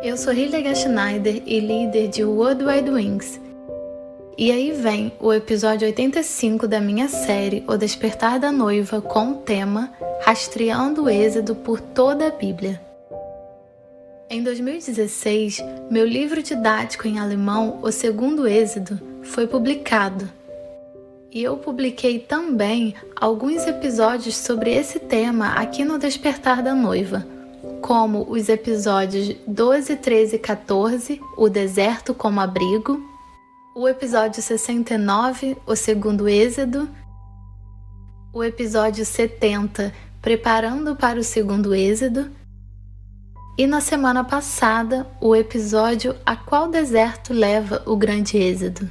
Eu sou Hildegard Schneider e líder de Worldwide Wings. E aí vem o episódio 85 da minha série O Despertar da Noiva com o tema Rastreando o Êxodo por toda a Bíblia. Em 2016, meu livro didático em alemão, O Segundo Êxodo, foi publicado. E eu publiquei também alguns episódios sobre esse tema aqui no Despertar da Noiva, como os episódios 12, 13 e 14, O Deserto como Abrigo, o episódio 69, O Segundo Êxodo, o episódio 70, Preparando para o Segundo Êxodo, e na semana passada, o episódio A Qual Deserto Leva o Grande Êxodo.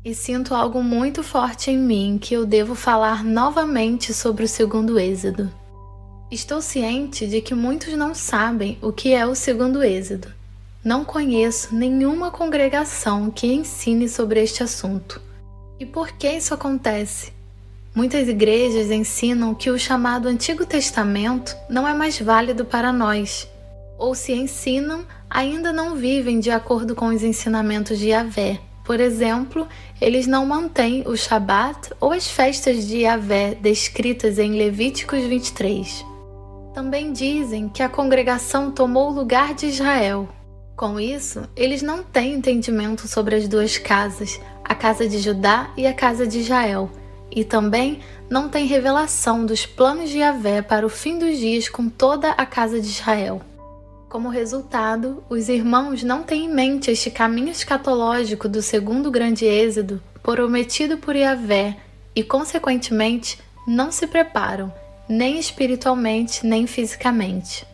E sinto algo muito forte em mim que eu devo falar novamente sobre o Segundo Êxodo. Estou ciente de que muitos não sabem o que é o Segundo Êxodo. Não conheço nenhuma congregação que ensine sobre este assunto. E por que isso acontece? Muitas igrejas ensinam que o chamado Antigo Testamento não é mais válido para nós. Ou se ensinam, ainda não vivem de acordo com os ensinamentos de Yahvé. Por exemplo, eles não mantêm o Shabat ou as festas de Yahvé descritas em Levíticos 23. Também dizem que a congregação tomou o lugar de Israel. Com isso, eles não têm entendimento sobre as duas casas, a casa de Judá e a casa de Israel, e também não têm revelação dos planos de Yahvé para o fim dos dias com toda a casa de Israel. Como resultado, os irmãos não têm em mente este caminho escatológico do segundo grande êxodo prometido por Yahvé e, consequentemente, não se preparam, nem espiritualmente, nem fisicamente.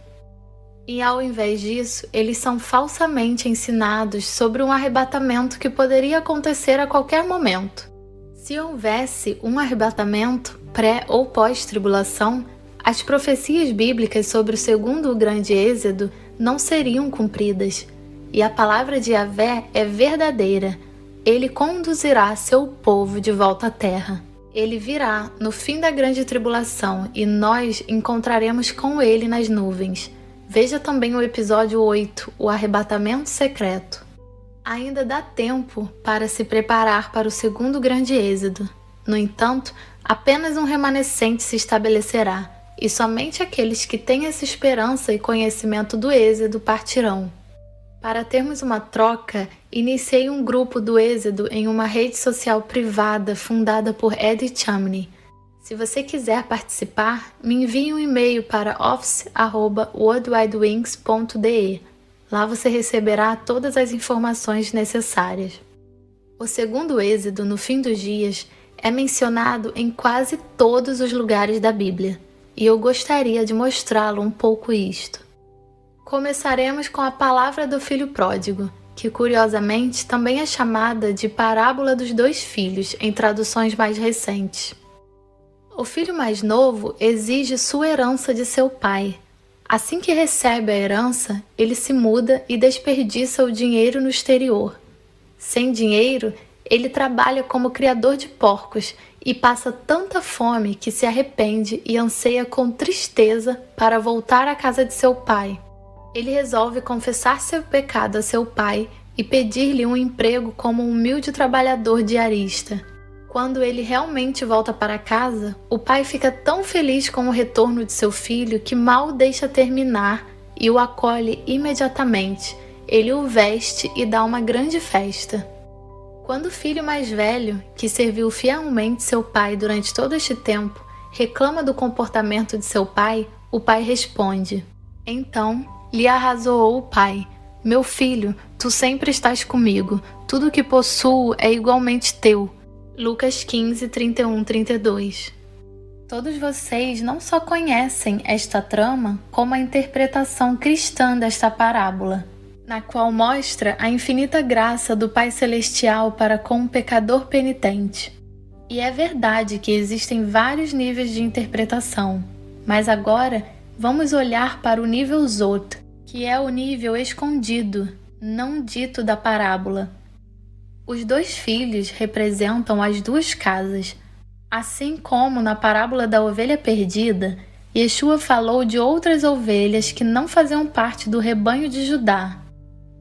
E ao invés disso, eles são falsamente ensinados sobre um arrebatamento que poderia acontecer a qualquer momento. Se houvesse um arrebatamento pré- ou pós-tribulação, as profecias bíblicas sobre o segundo grande êxodo não seriam cumpridas. E a palavra de Yahvé é verdadeira. Ele conduzirá seu povo de volta à terra. Ele virá no fim da grande tribulação e nós encontraremos com ele nas nuvens. Veja também o episódio 8, o arrebatamento secreto. Ainda dá tempo para se preparar para o segundo grande êxodo. No entanto, apenas um remanescente se estabelecerá, e somente aqueles que têm essa esperança e conhecimento do êxodo partirão. Para termos uma troca, iniciei um grupo do Êxodo em uma rede social privada fundada por Eddie Chumney. Se você quiser participar, me envie um e-mail para office@worldwidewings.de. Lá você receberá todas as informações necessárias. O segundo Êxodo, no fim dos dias, é mencionado em quase todos os lugares da Bíblia, e eu gostaria de mostrá-lo um pouco isto. Começaremos com a palavra do filho pródigo, que curiosamente também é chamada de parábola dos dois filhos em traduções mais recentes. O filho mais novo exige sua herança de seu pai. Assim que recebe a herança, ele se muda e desperdiça o dinheiro no exterior. Sem dinheiro, ele trabalha como criador de porcos e passa tanta fome que se arrepende e anseia com tristeza para voltar à casa de seu pai. Ele resolve confessar seu pecado a seu pai e pedir-lhe um emprego como um humilde trabalhador diarista. Quando ele realmente volta para casa, o pai fica tão feliz com o retorno de seu filho que mal o deixa terminar e o acolhe imediatamente. Ele o veste e dá uma grande festa. Quando o filho mais velho, que serviu fielmente seu pai durante todo este tempo, reclama do comportamento de seu pai, o pai responde: Então lhe arrazoou o pai: Meu filho, tu sempre estás comigo, tudo o que possuo é igualmente teu. Lucas 15, 31, 32. Todos vocês não só conhecem esta trama, como a interpretação cristã desta parábola, na qual mostra a infinita graça do Pai Celestial para com um pecador penitente. E é verdade que existem vários níveis de interpretação, mas agora vamos olhar para o nível Zot, que é o nível escondido, não dito da parábola. Os dois filhos representam as duas casas. Assim como na parábola da ovelha perdida, Yeshua falou de outras ovelhas que não faziam parte do rebanho de Judá.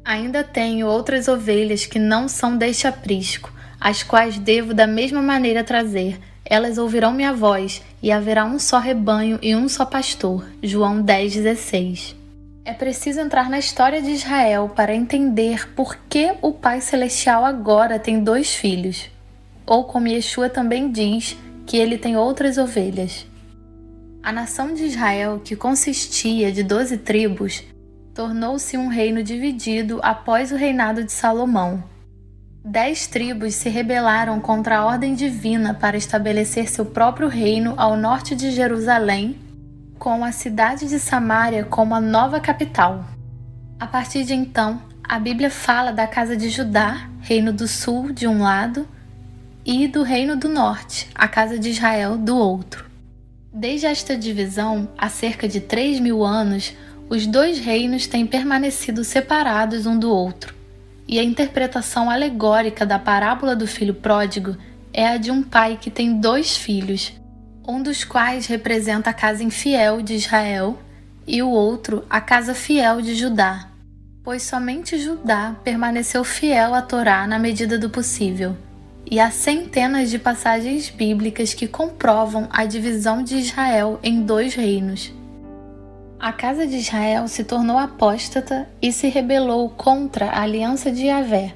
Ainda tenho outras ovelhas que não são deste aprisco, as quais devo da mesma maneira trazer. Elas ouvirão minha voz, e haverá um só rebanho e um só pastor. João 10,16. É preciso entrar na história de Israel para entender por que o Pai Celestial agora tem 2 filhos. Ou como Yeshua também diz, que ele tem outras ovelhas. A nação de Israel, que consistia de 12 tribos, tornou-se um reino dividido após o reinado de Salomão. 10 tribos se rebelaram contra a ordem divina para estabelecer seu próprio reino ao norte de Jerusalém, com a cidade de Samaria como a nova capital. A partir de então, a Bíblia fala da casa de Judá, reino do sul de um lado, e do reino do norte, a casa de Israel, do outro. Desde esta divisão, há cerca de 3.000 anos, os 2 reinos têm permanecido separados um do outro, e a interpretação alegórica da parábola do filho pródigo é a de um pai que tem 2 filhos, um dos quais representa a casa infiel de Israel e o outro a casa fiel de Judá, pois somente Judá permaneceu fiel à Torá na medida do possível. E há centenas de passagens bíblicas que comprovam a divisão de Israel em 2 reinos. A casa de Israel se tornou apóstata e se rebelou contra a aliança de Yahvé.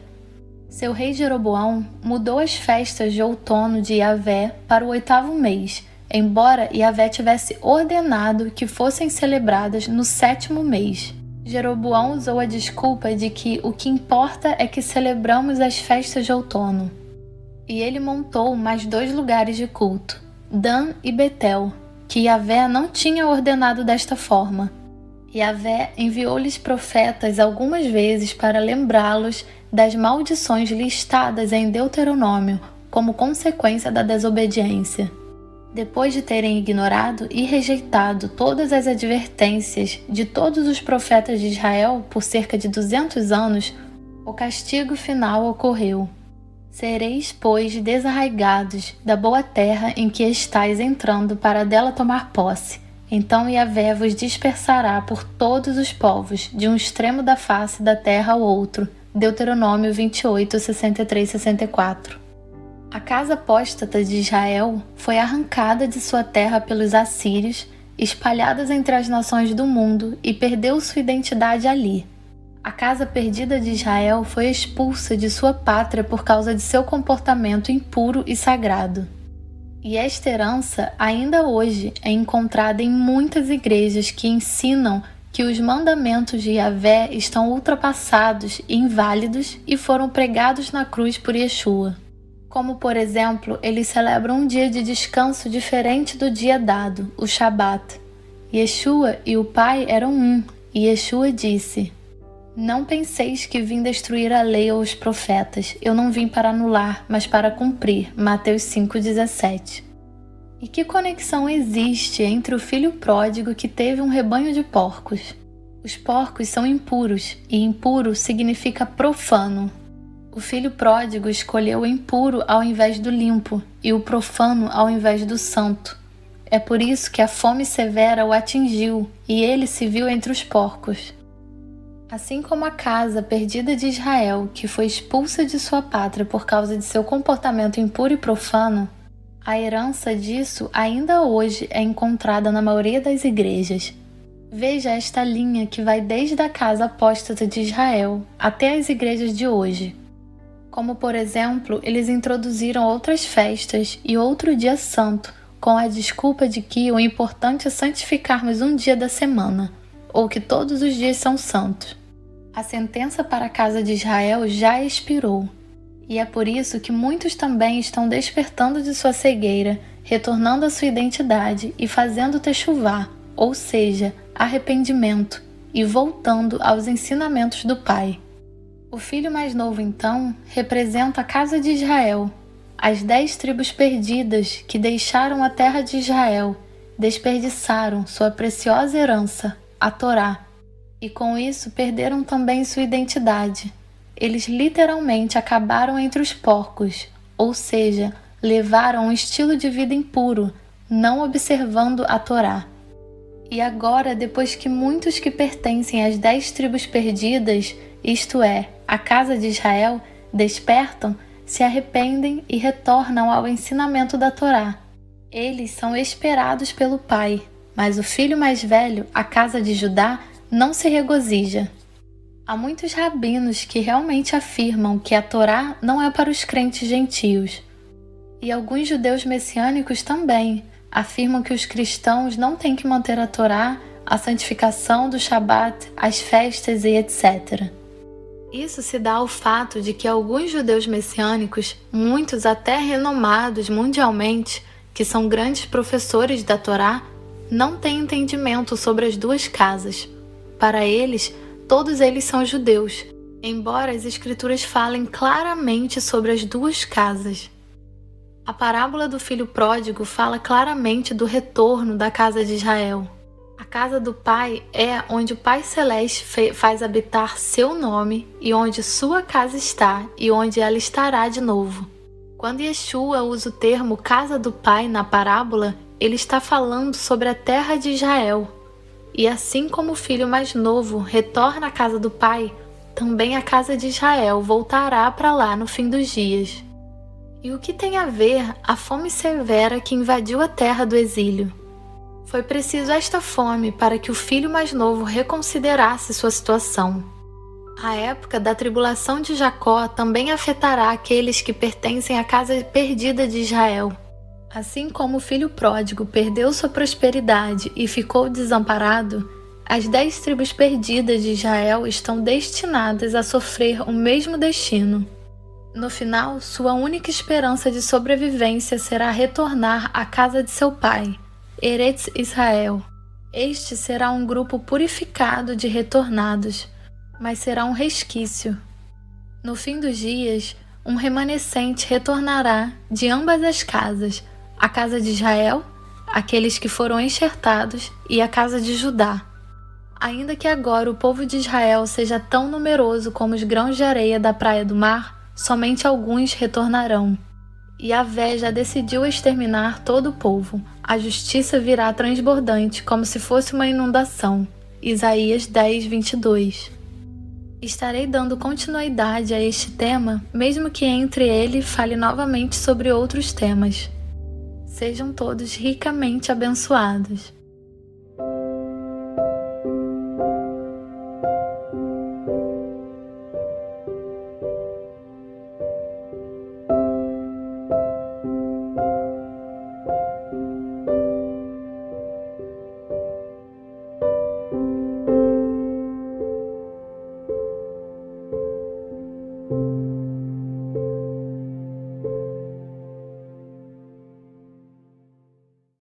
Seu rei Jeroboão mudou as festas de outono de Yahvé para o 8º mês, embora Yahvé tivesse ordenado que fossem celebradas no 7º mês. Jeroboão usou a desculpa de que o que importa é que celebramos as festas de outono. E ele montou mais 2 lugares de culto, Dan e Betel, que Yahvé não tinha ordenado desta forma. Yahvé enviou-lhes profetas algumas vezes para lembrá-los das maldições listadas em Deuteronômio como consequência da desobediência. Depois de terem ignorado e rejeitado todas as advertências de todos os profetas de Israel por cerca de 200 anos, o castigo final ocorreu. Sereis, pois, desarraigados da boa terra em que estáis entrando para dela tomar posse. Então Yahvé vos dispersará por todos os povos, de um extremo da face da terra ao outro. Deuteronômio 28, 63, 64. A casa apóstata de Israel foi arrancada de sua terra pelos assírios, espalhadas entre as nações do mundo, e perdeu sua identidade ali. A casa perdida de Israel foi expulsa de sua pátria por causa de seu comportamento impuro e sagrado. E esta herança, ainda hoje, é encontrada em muitas igrejas que ensinam que os mandamentos de Yahvé estão ultrapassados e inválidos e foram pregados na cruz por Yeshua. Como, por exemplo, eles celebram um dia de descanso diferente do dia dado, o Shabat. Yeshua e o Pai eram um, e Yeshua disse: Não penseis que vim destruir a lei ou os profetas. Eu não vim para anular, mas para cumprir. Mateus 5,17. E que conexão existe entre o filho pródigo que teve um rebanho de porcos? Os porcos são impuros, e impuro significa profano. O filho pródigo escolheu o impuro ao invés do limpo, e o profano ao invés do santo. É por isso que a fome severa o atingiu, e ele se viu entre os porcos. Assim como a casa perdida de Israel, que foi expulsa de sua pátria por causa de seu comportamento impuro e profano, a herança disso ainda hoje é encontrada na maioria das igrejas. Veja esta linha que vai desde a casa apóstata de Israel até as igrejas de hoje. Como, por exemplo, eles introduziram outras festas e outro dia santo, com a desculpa de que o importante é santificarmos um dia da semana, ou que todos os dias são santos. A sentença para a casa de Israel já expirou, e é por isso que muitos também estão despertando de sua cegueira, retornando à sua identidade e fazendo techuvá, ou seja, arrependimento, e voltando aos ensinamentos do Pai. O filho mais novo, então, representa a casa de Israel, as 10 tribos perdidas que deixaram a terra de Israel, desperdiçaram sua preciosa herança, a Torá, e com isso perderam também sua identidade. Eles literalmente acabaram entre os porcos, ou seja, levaram um estilo de vida impuro, não observando a Torá. E agora, depois que muitos que pertencem às 10 tribos perdidas, isto é, a casa de Israel, despertam, se arrependem e retornam ao ensinamento da Torá. Eles são esperados pelo pai, mas o filho mais velho, a casa de Judá, não se regozija. Há muitos rabinos que realmente afirmam que a Torá não é para os crentes gentios. E alguns judeus messiânicos também afirmam que os cristãos não têm que manter a Torá, a santificação do Shabat, as festas e etc. Isso se dá ao fato de que alguns judeus messiânicos, muitos até renomados mundialmente, que são grandes professores da Torá, não têm entendimento sobre as duas casas. Para eles, todos eles são judeus, embora as escrituras falem claramente sobre as duas casas. A parábola do filho pródigo fala claramente do retorno da casa de Israel. A casa do Pai é onde o Pai Celeste faz habitar seu nome e onde sua casa está e onde ela estará de novo. Quando Yeshua usa o termo casa do Pai na parábola, ele está falando sobre a terra de Israel. E assim como o filho mais novo retorna à casa do Pai, também a casa de Israel voltará para lá no fim dos dias. E o que tem a ver a fome severa que invadiu a terra do exílio? Foi preciso esta fome para que o filho mais novo reconsiderasse sua situação. A época da tribulação de Jacó também afetará aqueles que pertencem à casa perdida de Israel. Assim como o filho pródigo perdeu sua prosperidade e ficou desamparado, as 10 tribos perdidas de Israel estão destinadas a sofrer o mesmo destino. No final, sua única esperança de sobrevivência será retornar à casa de seu pai, Eretz Israel. Este será um grupo purificado de retornados, mas será um resquício. No fim dos dias, um remanescente retornará de ambas as casas, a casa de Israel, aqueles que foram enxertados, e a casa de Judá. Ainda que agora o povo de Israel seja tão numeroso como os grãos de areia da praia do mar, somente alguns retornarão. Yahvé já decidiu exterminar todo o povo. A justiça virá transbordante, como se fosse uma inundação. Isaías 10, 22. Estarei dando continuidade a este tema, mesmo que entre ele fale novamente sobre outros temas. Sejam todos ricamente abençoados.